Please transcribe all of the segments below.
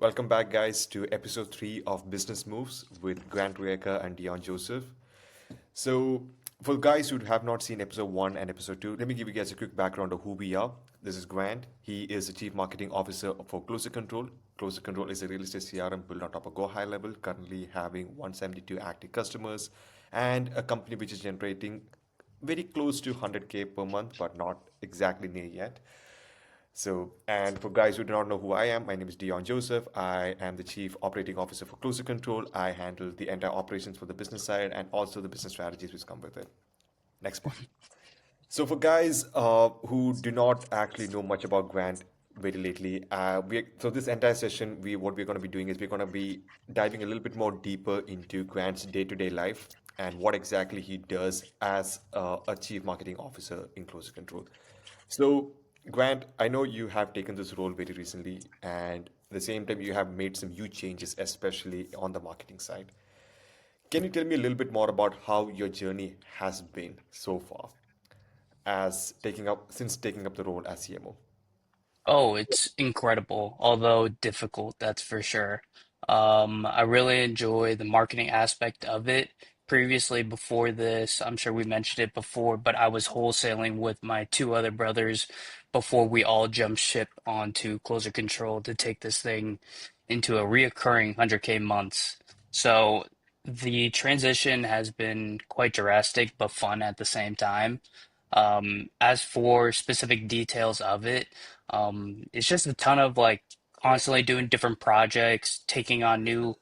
Welcome back, guys, to episode 3 of Business Moves with Grant Rieker and Deon Joseph. So, for guys who have not seen episode 1 and episode 2, let me give you guys a quick background of who we are. This is Grant. He is the Chief Marketing Officer for Closer Control. Closer Control is a real estate CRM built on top of Go High Level, currently having 172 active customers and a company which is generating very close to 100K per month, but not exactly near yet. So, and for guys who do not know who I am, my name is Deon Joseph. I am the Chief Operating Officer for Closer Control. I handle the entire operations for the business side and also the business strategies which come with it. Next one. So, for guys who do not actually know much about Grant very lately, so this entire session, what we're going to be doing is we're going to be diving a little bit more deeper into Grant's day-to-day life and what exactly he does as a Chief Marketing Officer in Closer Control. So, Grant, I know you have taken this role very recently, and at the same time, you have made some huge changes, especially on the marketing side. Can you tell me a little bit more about how your journey has been so far, since taking up the role as CMO? Oh, it's incredible, although difficult, that's for sure. I really enjoy the marketing aspect of it. Previously, before this, I'm sure we mentioned it before, but I was wholesaling with my two other brothers before we all jumped ship onto Closer Control to take this thing into a reoccurring 100K months. So the transition has been quite drastic, but fun at the same time. As for specific details of it, it's just a ton of like constantly doing different projects, taking on new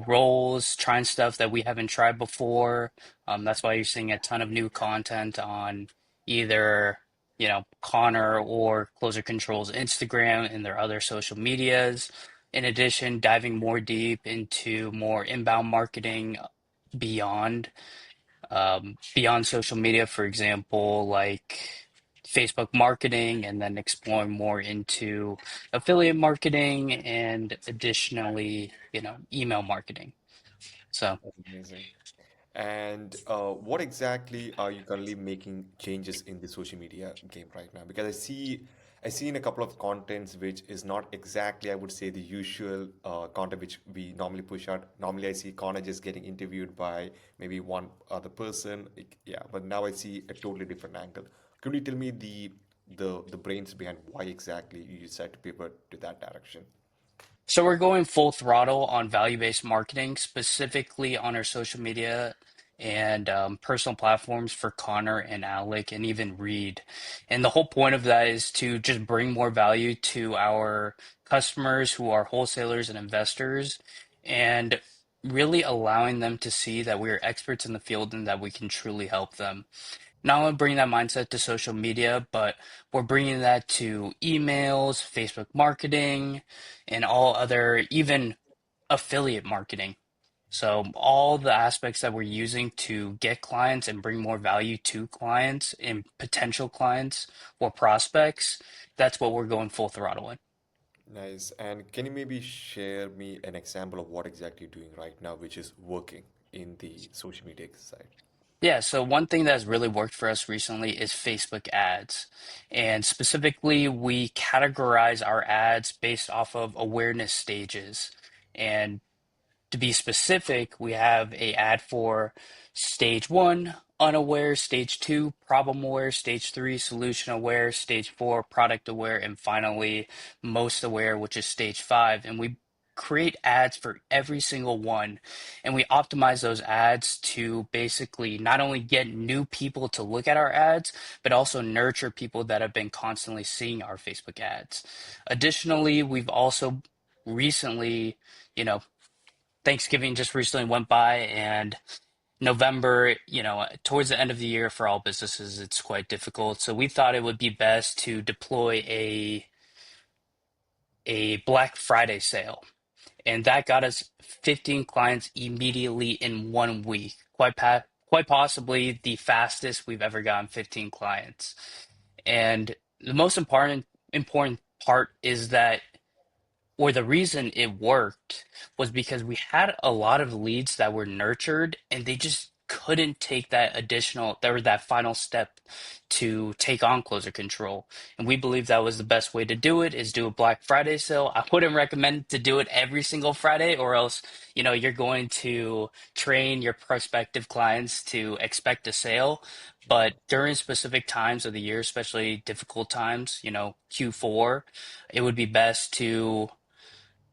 roles, trying stuff that we haven't tried before. That's why you're seeing a ton of new content on either, Connor or Closer Control's Instagram and their other social medias. In addition, diving more deep into more inbound marketing beyond beyond social media, for example, like Facebook marketing, and then exploring more into affiliate marketing and additionally, email marketing. So, That's amazing. And what exactly are you currently making changes in the social media game right now? Because I see in a couple of contents which is not exactly, I would say, the usual content which we normally push out. Normally, I see Connor just getting interviewed by maybe one other person. Yeah, but now I see a totally different angle. Could you tell me the brains behind why exactly you decided to pivot to that direction? so we're going full throttle on value-based marketing, specifically on our social media and personal platforms for Connor and Alec and even Reed. And the whole point of that is to just bring more value to our customers who are wholesalers and investors and really allowing them to see that we are experts in the field and that we can truly help them. Not only bringing that mindset to social media, but we're bringing that to emails, Facebook marketing, and all other, even affiliate marketing. So, all the aspects that we're using to get clients and bring more value to clients and potential clients or prospects, that's what we're going full throttle in. Nice. And can you maybe share me an example of what exactly you're doing right now, which is working in the social media side? Yeah, so one thing that has really worked for us recently is Facebook ads. And specifically, we categorize our ads based off of awareness stages. And to be specific, we have a ad for stage one, unaware, stage two, problem aware, stage three, solution aware, stage four, product aware, and finally, most aware, which is stage five. And we create ads for every single one. And we optimize those ads to basically not only get new people to look at our ads, but also nurture people that have been constantly seeing our Facebook ads. Additionally, we've also recently, you know, Thanksgiving just recently went by, and November, towards the end of the year for all businesses, it's quite difficult. So we thought it would be best to deploy a Black Friday sale, and that got us 15 clients immediately in 1 week. Quite possibly the fastest we've ever gotten 15 clients. And the most important part is that or the reason it worked was because we had a lot of leads that were nurtured and they just couldn't take that additional or that final step to take on Closer Control. And we believe that was the best way to do it is do a Black Friday sale. I wouldn't recommend to do it every single Friday, or else, you're going to train your prospective clients to expect a sale. Yeah. But during specific times of the year, especially difficult times, Q4, it would be best to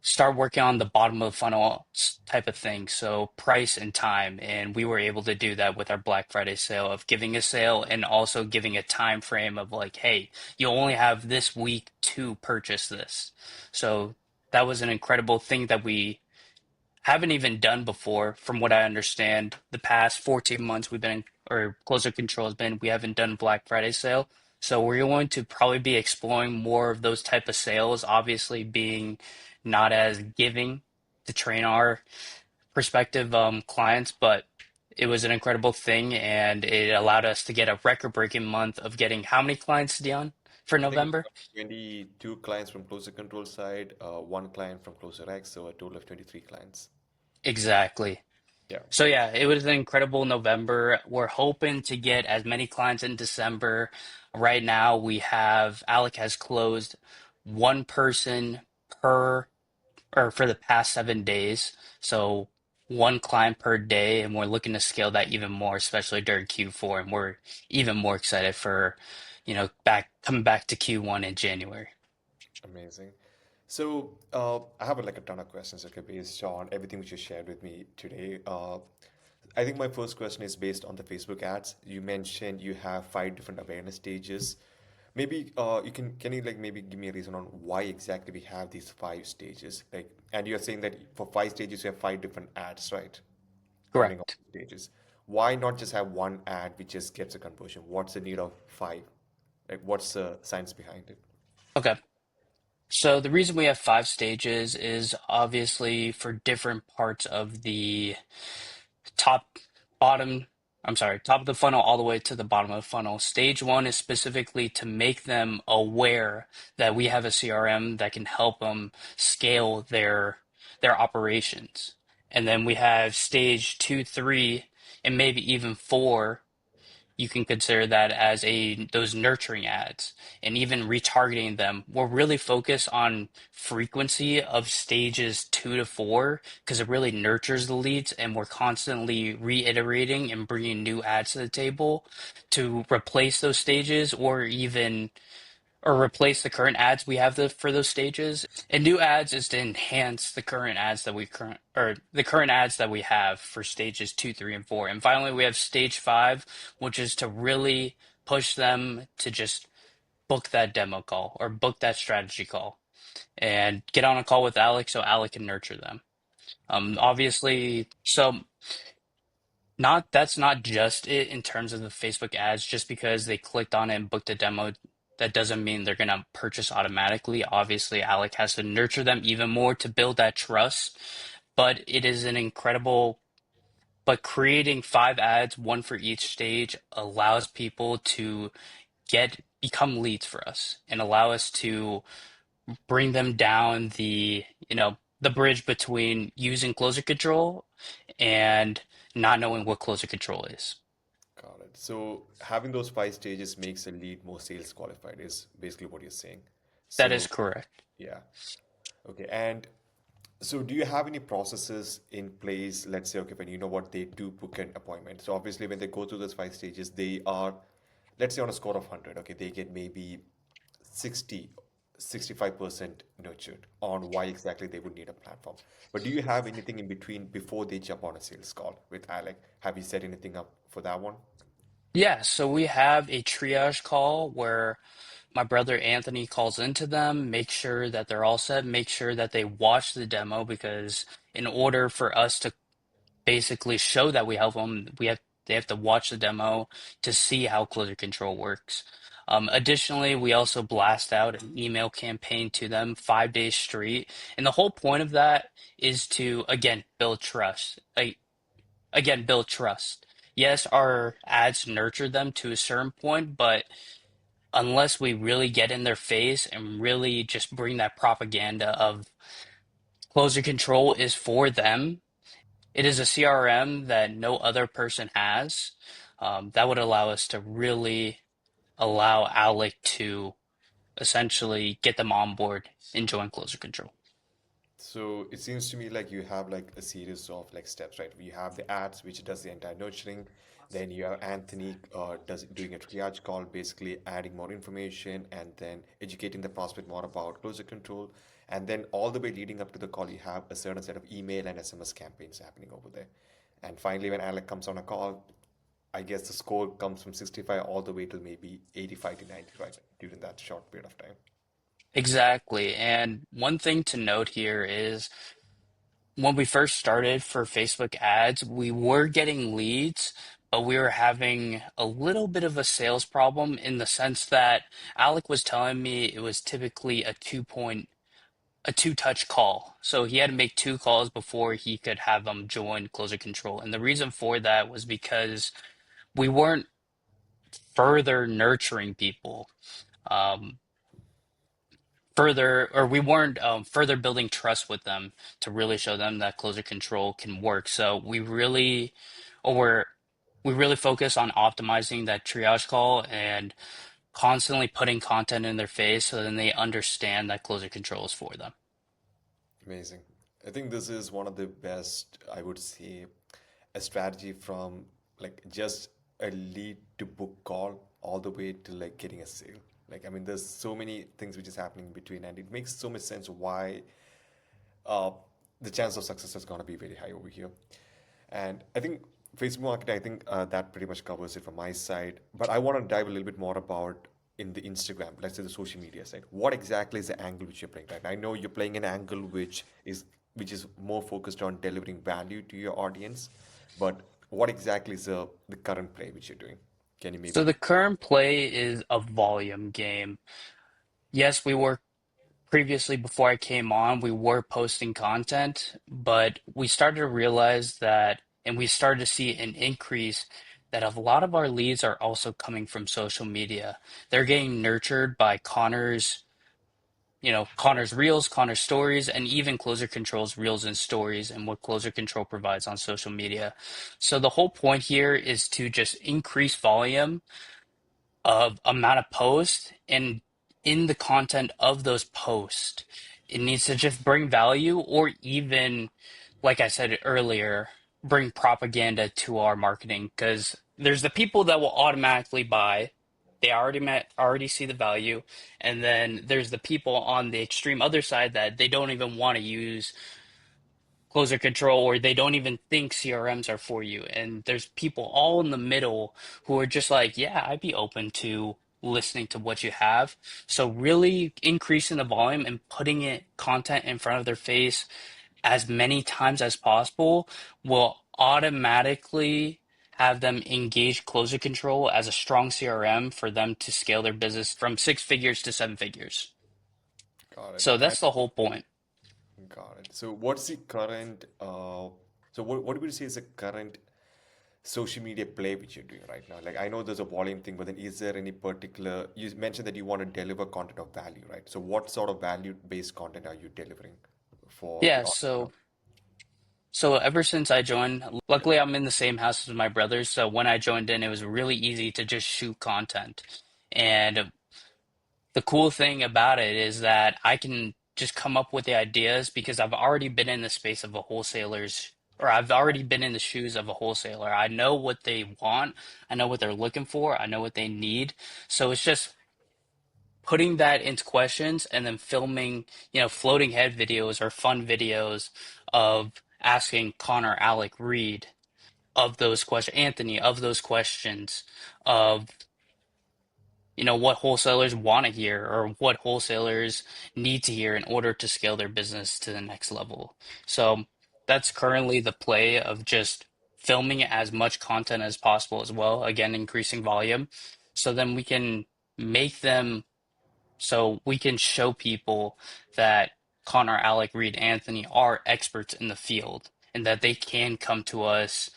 start working on the bottom of the funnel type of thing. So price and time. And we were able to do that with our Black Friday sale of giving a sale and also giving a time frame of like, hey, you only have this week to purchase this. So that was an incredible thing that we haven't even done before, from what I understand. The past 14 months we've been, or Closer Control has been, we haven't done Black Friday sale. So we're going to probably be exploring more of those type of sales, obviously being not as giving to train our prospective clients, but it was an incredible thing and it allowed us to get a record-breaking month of getting how many clients, Dion, for I think we November? got 22 clients from Closer Control side, one client from Closer X, so a total of 23 clients. Exactly. Yeah. So yeah, it was an incredible November. We're hoping to get as many clients in December. Right now, we have Alec has closed one person per or for the past 7 days. So one client per day, and we're looking to scale that even more, especially during Q4. And we're even more excited for, back coming back to Q1 in January. Amazing. So I have like a ton of questions, okay, based on everything which you shared with me today. I think my first question is based on the Facebook ads. You mentioned you have five different awareness stages. Maybe can you like maybe give me a reason on why exactly we have these five stages? Like, and you're saying that for five stages you have five different ads, right? Running on Correct. stages. Why not just have one ad which just gets a conversion? What's the need of five? Like, what's the science behind it? Okay. So the reason we have 5 stages is obviously for different parts of the top, bottom, I'm sorry, top of the funnel all the way to the bottom of the funnel. Stage one is specifically to make them aware that we have a CRM that can help them scale their operations. And then we have stage two, three, and maybe even four, you can consider that as a those nurturing ads and even retargeting them. We're really focused on frequency of stages 2 to 4 because it really nurtures the leads, and we're constantly reiterating and bringing new ads to the table to replace those stages or replace the current ads we have for those stages. And new ads is to enhance the current ads that we current or the current ads that we have for stages 2, 3, and 4. And finally, we have stage five, which is to really push them to just book that demo call or book that strategy call and get on a call with Alex so Alec can nurture them. Obviously, so not that's not just it in terms of the Facebook ads. Just because they clicked on it and booked a demo, that doesn't mean they're gonna purchase automatically. Obviously, Alec has to nurture them even more to build that trust. But it is an incredible. But creating 5 ads, one for each stage, allows people to get become leads for us and allow us to bring them down the bridge between using closer control and not knowing what closer control is. Got it. So having those five stages makes a lead more sales qualified, is basically what you're saying. That is So correct. yeah. Okay. And so do you have any processes in place? Let's say, okay, when you know what they do book an appointment. So obviously when they go through those five stages, they are, let's say on a score of 100, okay, they get maybe 60, 65% nurtured on why exactly they would need a platform. But do you have anything in between before they jump on a sales call with Alec? Have you set anything up for that one? Yeah, so we have a triage call where my brother Anthony calls into them, make sure that they're all set, make sure that they watch the demo, because in order for us to basically show that we help them, they have to watch the demo to see how closer control works. Additionally, we also blast out an email campaign to them 5 days straight, and the whole point of that is to again build trust. Build trust. Yes, our ads nurture them to a certain point, but unless we really get in their face and really just bring that propaganda of closer control is for them, It is a CRM that no other person has. That would allow us to really allow Alec to essentially get them on board and join Closer Control. So it seems to me like you have like a series of like steps, right? You have the ads, which does the entire nurturing. Then you have Anthony doing a triage call, basically adding more information and then educating the prospect more about closer control. And then all the way leading up to the call, you have a certain set of email and SMS campaigns happening over there. And finally, when Alec comes on a call, I guess the score comes from 65 all the way to maybe 85 to 90, right? During that short period of time. Exactly. And one thing to note here is when we first started for Facebook ads, we were getting leads, but we were having a little bit of a sales problem in the sense that Alec was telling me it was typically a two-touch call. So he had to make two calls before he could have them join Closer Control. And the reason for that was because we weren't further nurturing people. Um, Further or we weren't further building trust with them to really show them that closer control can work. So or we really focus on optimizing that triage call and constantly putting content in their face so then they understand that closer control is for them. Amazing. I think this is one of the best, I would say, a strategy from like just a lead to book call all the way to like getting a sale. Like, I mean, there's so many things which is happening in between, and it makes so much sense why uh, the chance of success is going to be very high over here. And I think Facebook marketing, I think that pretty much covers it from my side. But I want to dive a little bit more about in the Instagram, let's say the social media side. What exactly is the angle which you're playing? Right? I know you're playing an angle which is more focused on delivering value to your audience, but what exactly is the current play which you're doing? Can you maybe So the give? current play is a volume game. Yes, we were previously before I came on, we were posting content, but we started to realize that, and we started to see an increase that a lot of our leads are also coming from social media. They're getting nurtured by Connor's reels, Connor's stories, and even Closer Control's reels and stories and what Closer Control provides on social media. So the whole point here is to just increase volume of amount of posts and in the content of those posts. It needs to just bring value or even, like I said earlier, bring propaganda to our marketing because there's the people that will automatically buy. They already see the value. And then there's the people on the extreme other side that they don't even want to use closer control or they don't even think CRMs are for you. And there's people all in the middle who are just like, yeah, I'd be open to listening to what you have. So really increasing the volume and putting it content in front of their face as many times as possible will automatically have them engage closer control as a strong CRM for them to scale their business from six figures to seven figures. Got it. So And that's the whole point. got it. So what's the current? So what would you say is the current social media play which you're doing right now? Like I know there's a volume thing, but then is there any particular, you mentioned that you want to deliver content of value, right? So what sort of value-based content are you delivering for the Yeah, audience? so ever since I joined, luckily I'm in the same house as my brothers, so when I joined in, it was really easy to just shoot content. And the cool thing about it is that I can just come up with the ideas because I've already been in the space of a wholesaler's, or I've already been in the shoes of a wholesaler. I know what they want, I know what they're looking for, I know what they need. So it's just putting that into questions and then filming, floating head videos or fun videos of asking Connor, Alec, Reed of those questions, Anthony of those questions of what wholesalers want to hear or what wholesalers need to hear in order to scale their business to the next level. So that's currently the play of just filming as much content as possible as well, again, increasing volume. So then we can make them so we can show people that Connor, Alec, Reed, Anthony are experts in the field and that they can come to us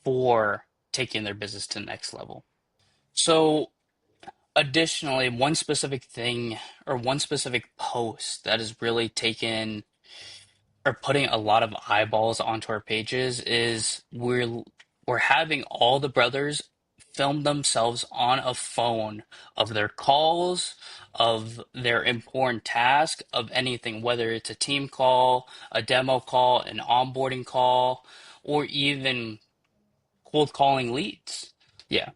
for taking their business to the next level. So additionally, one specific thing or one specific post that has really taken are putting a lot of eyeballs onto our pages is we're having all the brothers film themselves on a phone of their calls, of their important task, of anything, whether it's a team call, a demo call, an onboarding call, or even cold calling leads. Yeah.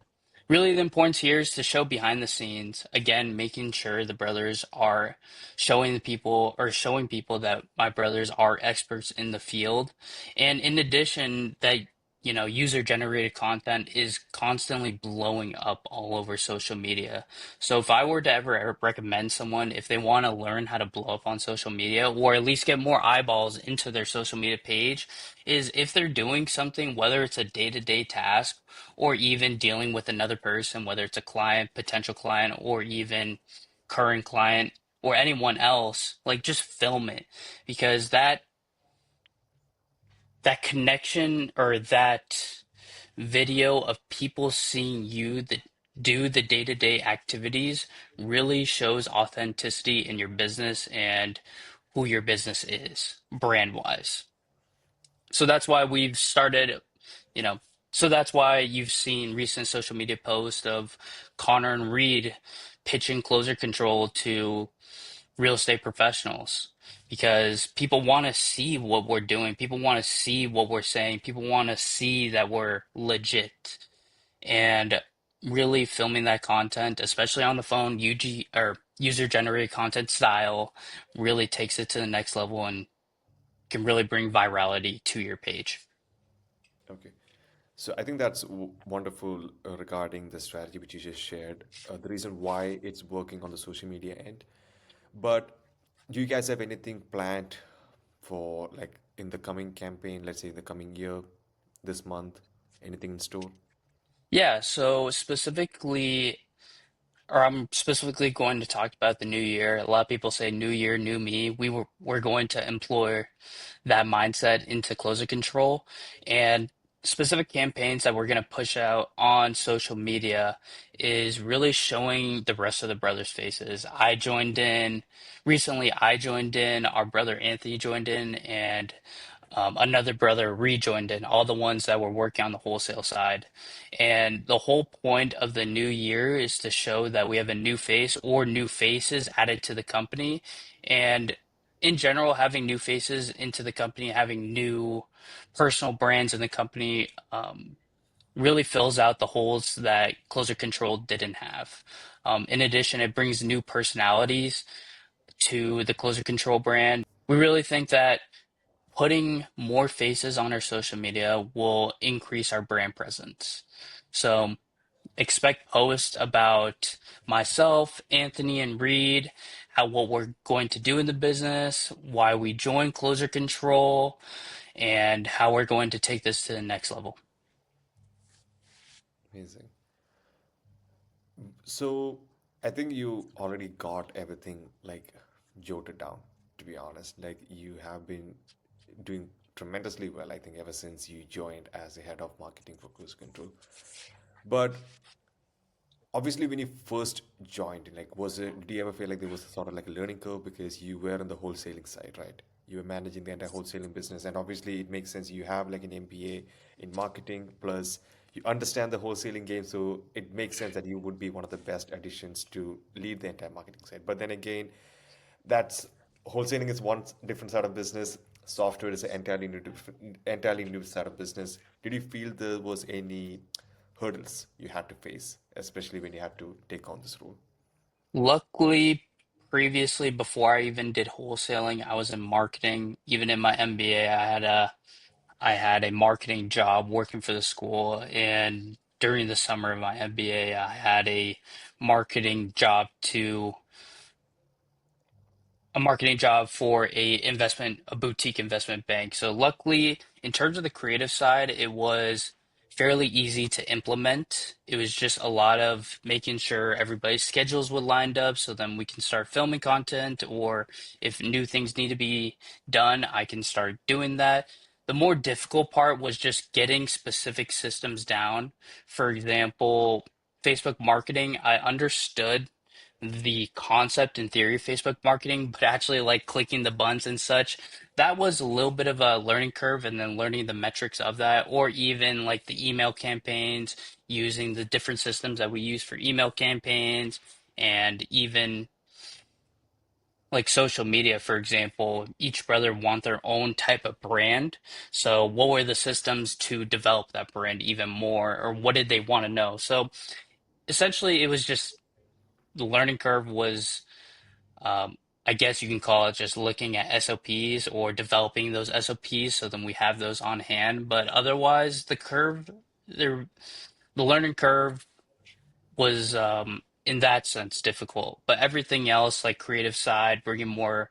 Really, the importance here is to show behind the scenes. Again, making sure the brothers are showing the people or showing people that my brothers are experts in the field. And in addition, that, user generated content is constantly blowing up all over social media. So if I were to ever recommend someone, if they want to learn how to blow up on social media or at least get more eyeballs into their social media page, is if they're doing something, whether it's a day-to-day task or even dealing with another person, whether it's a client, potential client, or even current client or anyone else, like just film it because that connection or that video of people seeing you do the day-to-day activities really shows authenticity in your business and who your business is brand wise. So that's why we've started, you know, so that's why you've seen recent social media posts of Connor and Reed pitching closer control to real estate professionals because people want to see what we're doing. People want to see what we're saying. People want to see that we're legit and really filming that content, especially on the phone, UG or user generated content style really takes it to the next level and can really bring virality to your page. Okay. So I think that's wonderful regarding the strategy which you just shared, the reason why it's working on the social media end. But do you guys have anything planned for like in the coming campaign, let's say the coming year, this month, anything in store? Yeah, so specifically, or I'm specifically going to talk about the new year. A lot of people say new year, new me. We're going to employ that mindset into closer control and specific campaigns that we're going to push out on social media is really showing the rest of the brothers' faces. I joined in, our brother Anthony joined in, and another brother rejoined in, all the ones that were working on the wholesale side. And the whole point of the new year is to show that we have a new face or new faces added to the company. And in general, having new faces into the company, having new personal brands in the company, really fills out the holes that Closer Control didn't have. In addition, it brings new personalities to the Closer Control brand. We really think that putting more faces on our social media will increase our brand presence. So expect posts about myself, Anthony, and Reed, how what we're going to do in the business, why we joined Closer Control, and how we're going to take this to the next level. Amazing. So I think you already got everything like jotted down, to be honest. Like you have been doing tremendously well, I think, ever since you joined as the head of marketing for Cruise Control. But obviously, when you first joined, like, did you ever feel like there was sort of like a learning curve because you were on the wholesaling side, right? You were managing the entire wholesaling business, and obviously, it makes sense. You have like an MBA in marketing, plus you understand the wholesaling game, so it makes sense that you would be one of the best additions to lead the entire marketing side. But then again, that's wholesaling is one different side of business. Software is an entirely new side of business. Did you feel there was any hurdles you had to face, especially when you had to take on this role? Luckily, previously, before I even did wholesaling, I was in marketing. Even in my MBA, I had a marketing job working for the school, and during the summer of my MBA, I had marketing job to a marketing job for a boutique investment bank. So luckily, in terms of the creative side, it was fairly easy to implement. It was just a lot of making sure everybody's schedules were lined up so then we can start filming content, or if new things need to be done, I can start doing that. The more difficult part was just getting specific systems down. For example, Facebook marketing, I understood the concept and theory of Facebook marketing, but actually like clicking the buttons and such, that was a little bit of a learning curve, and then learning the metrics of that, or even like the email campaigns, using the different systems that we use for email campaigns, and even like social media, for example, each brother want their own type of brand. So what were the systems to develop that brand even more, or what did they want to know? So essentially, it was just the learning curve was, um, I guess you can call it just looking at SOPs or developing those SOPs. So then we have those on hand. But otherwise, the learning curve was in that sense difficult. But everything else, like creative side, bringing more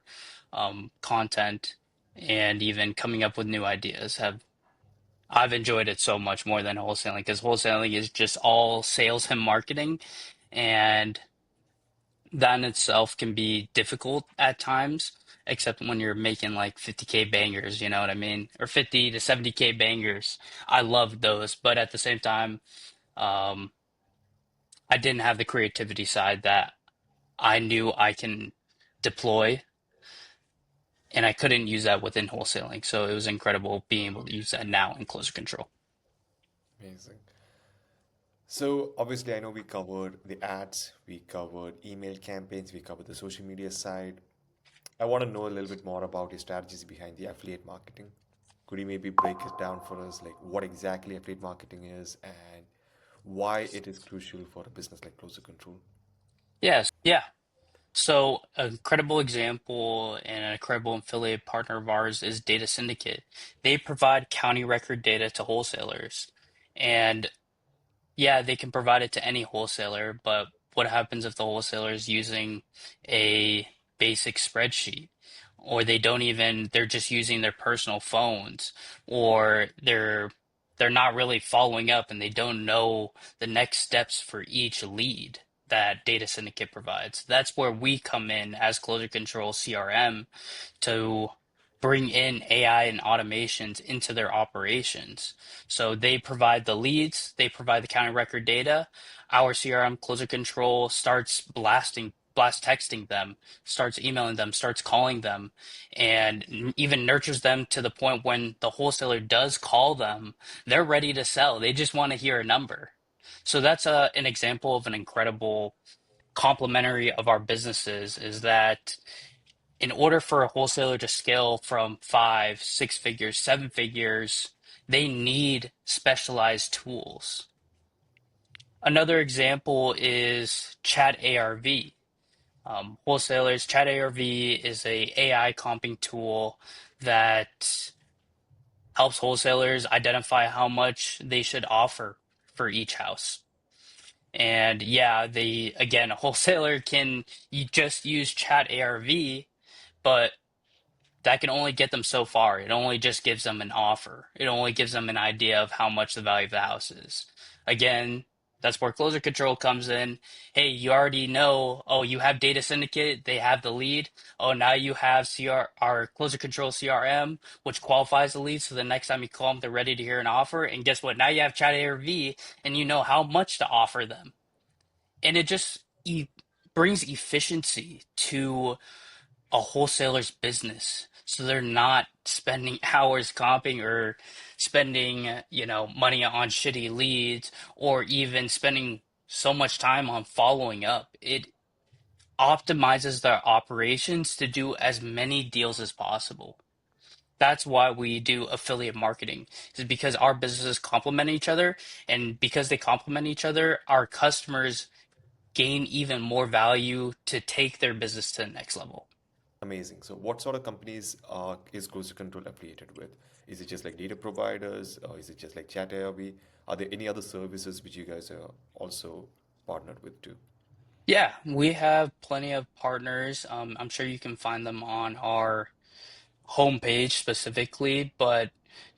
content, and even coming up with new ideas, have I've enjoyed it so much more than wholesaling, because wholesaling is just all sales and marketing, and that in itself can be difficult at times. Except when you're making like 50K bangers, you know what I mean? Or 50 to 70K bangers. I love those, but at the same time, um, I didn't have the creativity side that I knew I can deploy, and I couldn't use that within wholesaling. So it was incredible being able to use that now in closer control. Amazing. So obviously, I know we covered the ads, we covered email campaigns, we covered the social media side. I want to know a little bit more about your strategies behind the affiliate marketing. Could you maybe break it down for us, like what exactly affiliate marketing is and why it is crucial for a business like Closer Control? Yes, yeah. So an incredible example and an incredible affiliate partner of ours is Data Syndicate. They provide county record data to wholesalers. And yeah, they can provide it to any wholesaler, but what happens if the wholesaler is using a basic spreadsheet? Or they're just using their personal phones, or they're not really following up, and they don't know the next steps for each lead that Data Syndicate provides. That's where we come in as Closer Control CRM to bring in AI and automations into their operations. So they provide the leads, they provide the county record data. Our CRM Closer Control starts blast texting them, starts emailing them, starts calling them, and even nurtures them to the point when the wholesaler does call them, they're ready to sell. They just want to hear a number. So that's an example of an incredible complementary of our businesses, is that in order for a wholesaler to scale from five, six figures, seven figures, they need specialized tools. Another example is Chat ARV. Wholesalers, Chat ARV is a AI comping tool that helps wholesalers identify how much they should offer for each house. And yeah, a wholesaler can just use Chat ARV, but that can only get them so far. It only just gives them an offer. It only gives them an idea of how much the value of the house is. Again, that's where closer control comes in. Hey, you already know, oh, you have Data Syndicate, they have the lead. Oh, now you have our closer control CRM, which qualifies the lead. So the next time you call them, they're ready to hear an offer. And guess what? Now you have Chat ARV, and you know how much to offer them. And it just brings efficiency to a wholesaler's business. So they're not spending hours comping, or spending, money on shitty leads, or even spending so much time on following up. It optimizes their operations to do as many deals as possible. That's why we do affiliate marketing, is because our businesses complement each other, and because they complement each other, our customers gain even more value to take their business to the next level. Amazing. So what sort of companies is Closer Control affiliated with? Is it just like data providers or is it just like Chat ARV? Are there any other services which you guys are also partnered with too? Yeah, we have plenty of partners. I'm sure you can find them on our homepage specifically, but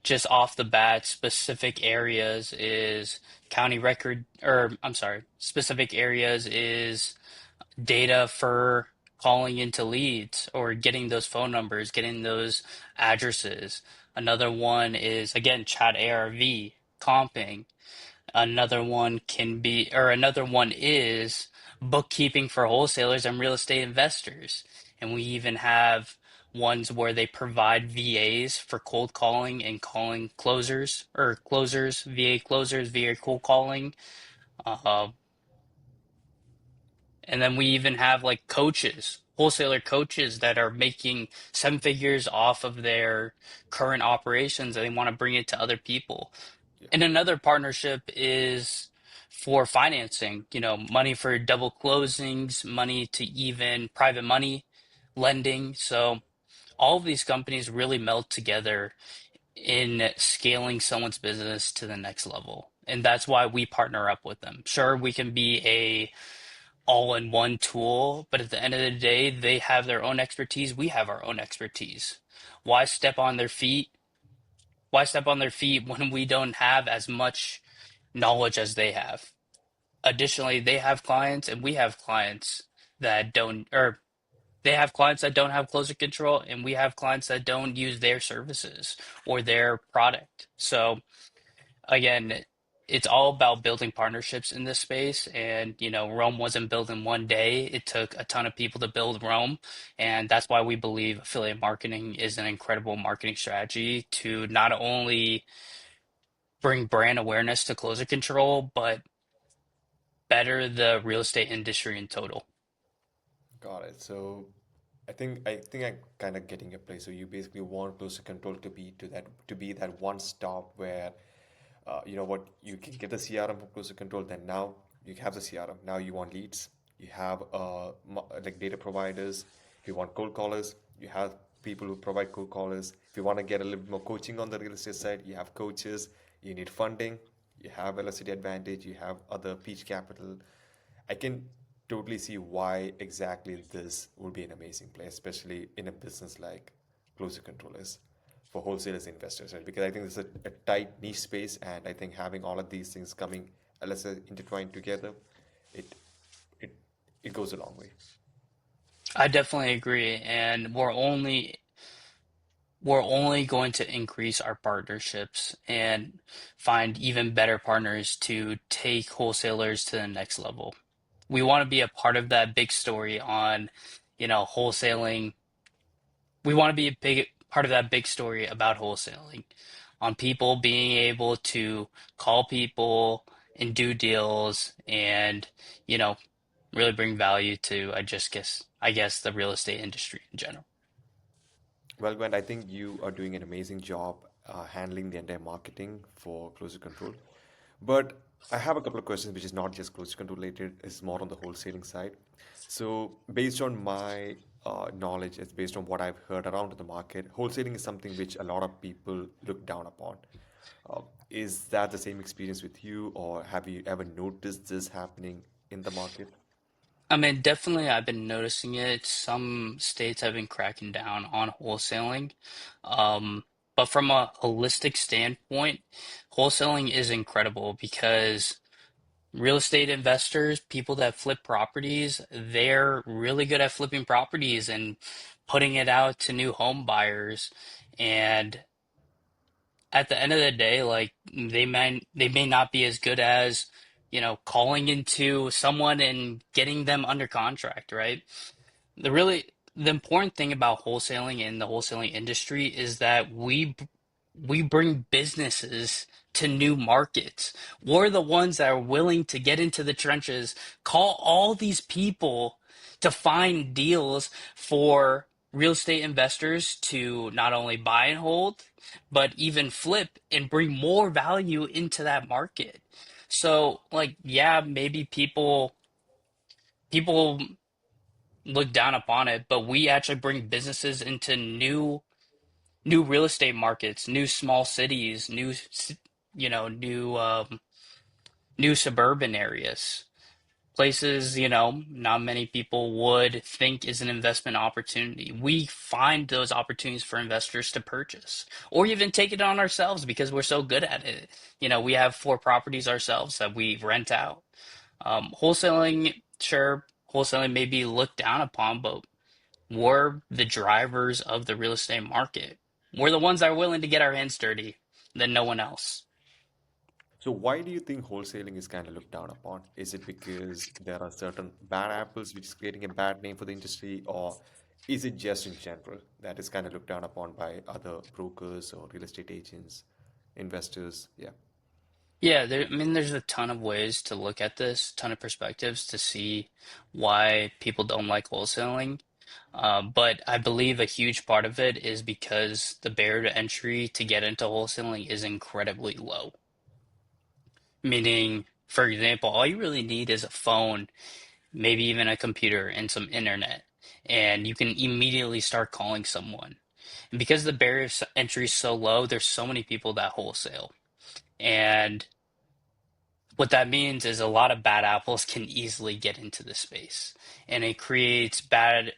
just off the bat, specific areas is county record, or I'm sorry, specific areas is data for calling into leads, or getting those phone numbers, getting those addresses. Another one is, again, chat ARV, comping. Another one is bookkeeping for wholesalers and real estate investors. And we even have ones where they provide VAs for cold calling and calling closers or closers, VA closers, VA cold calling. Uh, and then we even have like coaches, wholesaler coaches that are making seven figures off of their current operations and they want to bring it to other people. Yeah, And another partnership is for financing, money for double closings, money to even private money lending. So all of these companies really meld together in scaling someone's business to the next level. And that's why we partner up with them. Sure, we can be a all-in-one tool, but at the end of the day, they have their own expertise, we have our own expertise. Why step on their feet? Why step on their feet when we don't have as much knowledge as they have? Additionally, they have clients and we have clients that don't, or they have clients that don't have closer control, and we have clients that don't use their services or their product. So again, it's all about building partnerships in this space. And, Rome wasn't built in one day. It took a ton of people to build Rome. And that's why we believe affiliate marketing is an incredible marketing strategy to not only bring brand awareness to closer control, but better the real estate industry in total. got it. So I think I'm kind of getting your place. So you basically want closer control to be that one stop where you know what, you can get the CRM from closer control. Then now you have the CRM. Now you want leads. You have like data providers. If you want cold callers, you have people who provide cold callers. If you want to get a little more coaching on the real estate side, you have coaches. You need funding. You have Velocity Advantage. You have other Peach Capital. I can totally see why exactly this would be an amazing play, especially in a business like Closer Control is for wholesalers and investors, right? Because I think this is a tight niche space, and I think having all of these things coming, let's say, intertwined together, it it it goes a long way. I definitely agree. And we're only going to increase our partnerships and find even better partners to take wholesalers to the next level. We want to be a part of that big story on, wholesaling. We want to be a big part of that big story about wholesaling, on people being able to call people and do deals and, you know, really bring value to, I guess the real estate industry in general. Well, Grant, I think you are doing an amazing job handling the entire marketing for Closer Control. But I have a couple of questions which is not just Closer Control related, it's more on the wholesaling side. So, based on my knowledge, it's based on what I've heard around in the market, wholesaling is something which a lot of people look down upon. Is that the same experience with you, or have you ever noticed this happening in the market? I mean, definitely I've been noticing it. Some states have been cracking down on wholesaling. Um, but from a holistic standpoint, wholesaling is incredible because real estate investors, people that flip properties, they're really good at flipping properties and putting it out to new home buyers. And at the end of the day, like they may not be as good as, calling into someone and getting them under contract, right? The important thing about wholesaling in the wholesaling industry is that we bring businesses to new markets. We're the ones that are willing to get into the trenches, call all these people to find deals for real estate investors to not only buy and hold, but even flip and bring more value into that market. So, like, yeah, maybe people look down upon it, but we actually bring businesses into new real estate markets, new small cities, new suburban areas, places, not many people would think is an investment opportunity. We find those opportunities for investors to purchase or even take it on ourselves because we're so good at it. We have four properties ourselves that we rent out. Wholesaling, sure, wholesaling may be looked down upon, but we're the drivers of the real estate market. We're the ones that are willing to get our hands dirty than no one else. So why do you think wholesaling is kind of looked down upon? Is it because there are certain bad apples which is creating a bad name for the industry, or is it just in general that is kind of looked down upon by other brokers or real estate agents, investors? Yeah. Yeah, I mean, there's a ton of ways to look at this, ton of perspectives to see why people don't like wholesaling. But I believe a huge part of it is because the barrier to entry to get into wholesaling is incredibly low. Meaning, for example, all you really need is a phone, maybe even a computer and some internet, and you can immediately start calling someone. And because the barrier to entry is so low, there's so many people that wholesale. And what that means is a lot of bad apples can easily get into the space, and they create bad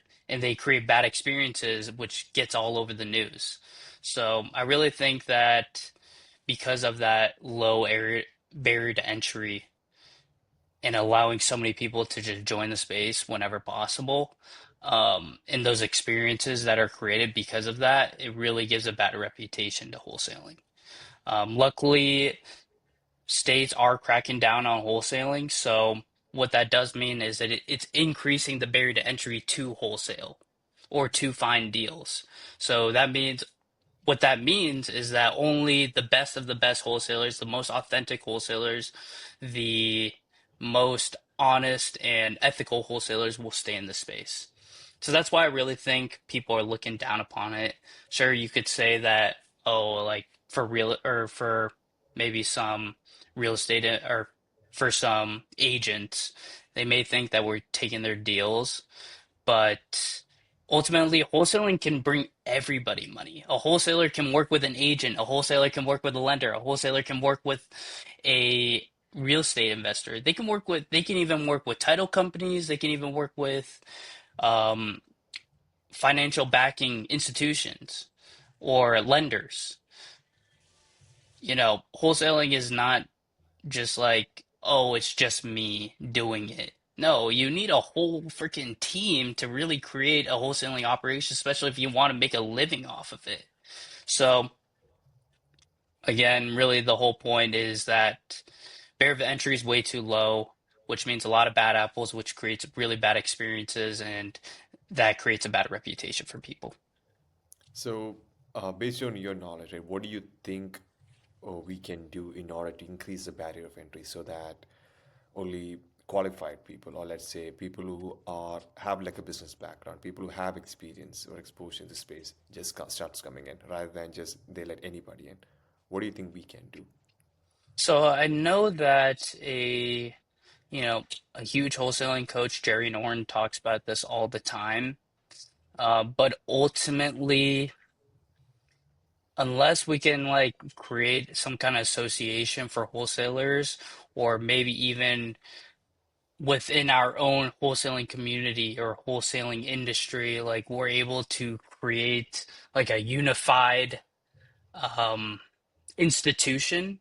experiences, which gets all over the news. So I really think that because of that low area barrier to entry and allowing so many people to just join the space whenever possible, and those experiences that are created because of that, it really gives a bad reputation to wholesaling. Luckily, states are cracking down on wholesaling. So what that does mean is that it's increasing the barrier to entry to wholesale or to find deals. So what that means is that only the best of the best wholesalers, the most authentic wholesalers, the most honest and ethical wholesalers will stay in the space. So that's why I really think people are looking down upon it. Sure, you could say that, oh, like for real or for maybe some real estate or for some agents, they may think that we're taking their deals, but ultimately, wholesaling can bring everybody money. A wholesaler can work with an agent, a wholesaler can work with a lender, a wholesaler can work with a real estate investor. They can even work with title companies, they can even work with um, financial backing institutions or lenders. Wholesaling is not just like, oh, it's just me doing it. No, you need a whole freaking team to really create a wholesaling operation, especially if you want to make a living off of it. So, again, really the whole point is that barrier of entry is way too low, which means a lot of bad apples, which creates really bad experiences, and that creates a bad reputation for people. So, based on your knowledge, right, what do you think we can do in order to increase the barrier of entry so that only qualified people, or let's say people who are have like a business background, people who have experience or exposure in the space, just starts coming in rather than just they let anybody in? What do you think we can do? So I know that you know, a huge wholesaling coach, Jerry Norton, talks about this all the time. But ultimately, unless we can like create some kind of association for wholesalers, or maybe even within our own wholesaling community or wholesaling industry, like we're able to create like a unified um, institution,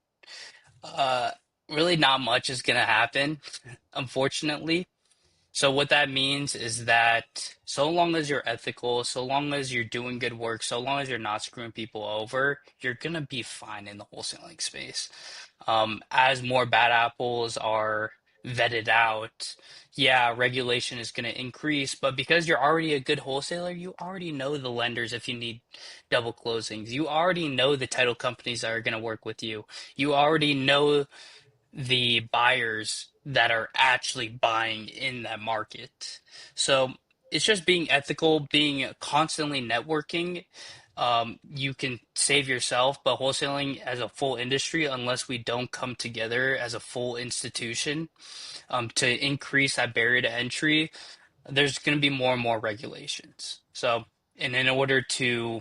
uh, really not much is going to happen, unfortunately. So what that means is that so long as you're ethical, so long as you're doing good work, so long as you're not screwing people over, you're gonna be fine in the wholesaling space. As more bad apples are vetted out, yeah, regulation is gonna increase, but because you're already a good wholesaler, you already know the lenders if you need double closings. You already know the title companies that are gonna work with you. You already know the buyers that are actually buying in that market. So it's just being ethical, being constantly networking. You can save yourself, but wholesaling as a full industry, unless we don't come together as a full institution, to increase that barrier to entry, there's going to be more and more regulations. So, and in order to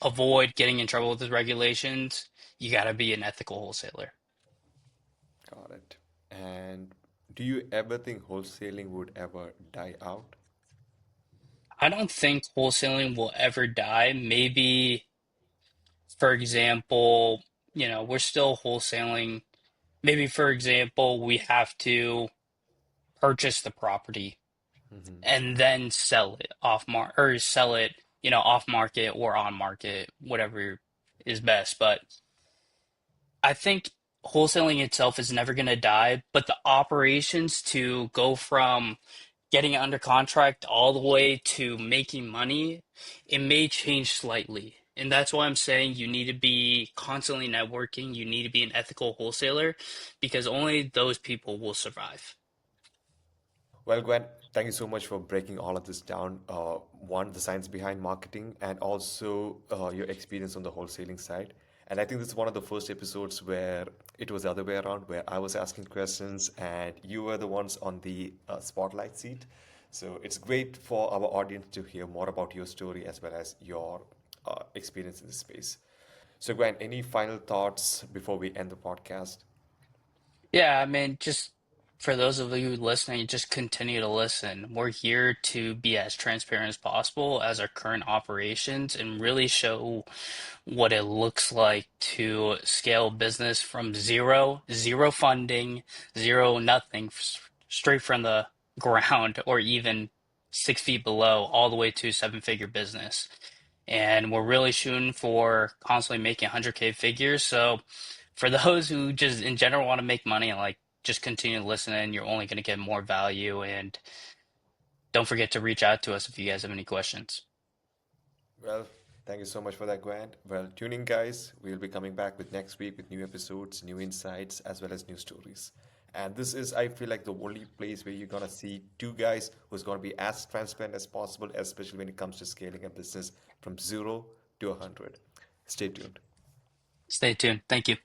avoid getting in trouble with the regulations, you got to be an ethical wholesaler. Got it. And do you ever think wholesaling would ever die out? I don't think wholesaling will ever die. Maybe, for example, we're still wholesaling. Maybe, for example, we have to purchase the property Hmm. and then sell it or sell it, off market or on market, whatever is best. But I think wholesaling itself is never going to die, but the operations to go from getting it under contract all the way to making money, it may change slightly. And that's why I'm saying you need to be constantly networking. You need to be an ethical wholesaler because only those people will survive. Well, Gwen, thank you so much for breaking all of this down. One, the science behind marketing, and also your experience on the wholesaling side. And I think this is one of the first episodes where it was the other way around, where I was asking questions and you were the ones on the spotlight seat. So it's great for our audience to hear more about your story as well as your experience in this space. So, Gwen, any final thoughts before we end the podcast? Yeah, I mean, just for those of you listening, just continue to listen. We're here to be as transparent as possible as our current operations and really show what it looks like to scale business from zero funding, zero nothing, straight from the ground or even 6 feet below, all the way to seven-figure business. And we're really shooting for constantly making 100K figures. So for those who just in general want to make money and like just continue listening, you're only going to get more value. And don't forget to reach out to us if you guys have any questions. Well, thank you so much for that, Grant. Well, tune in, guys. We'll be coming back with next week with new episodes, new insights, as well as new stories. And this is, I feel like, the only place where you're gonna see two guys who's gonna be as transparent as possible, especially when it comes to scaling a business from 0 to 100. Stay tuned. Stay tuned. Thank you.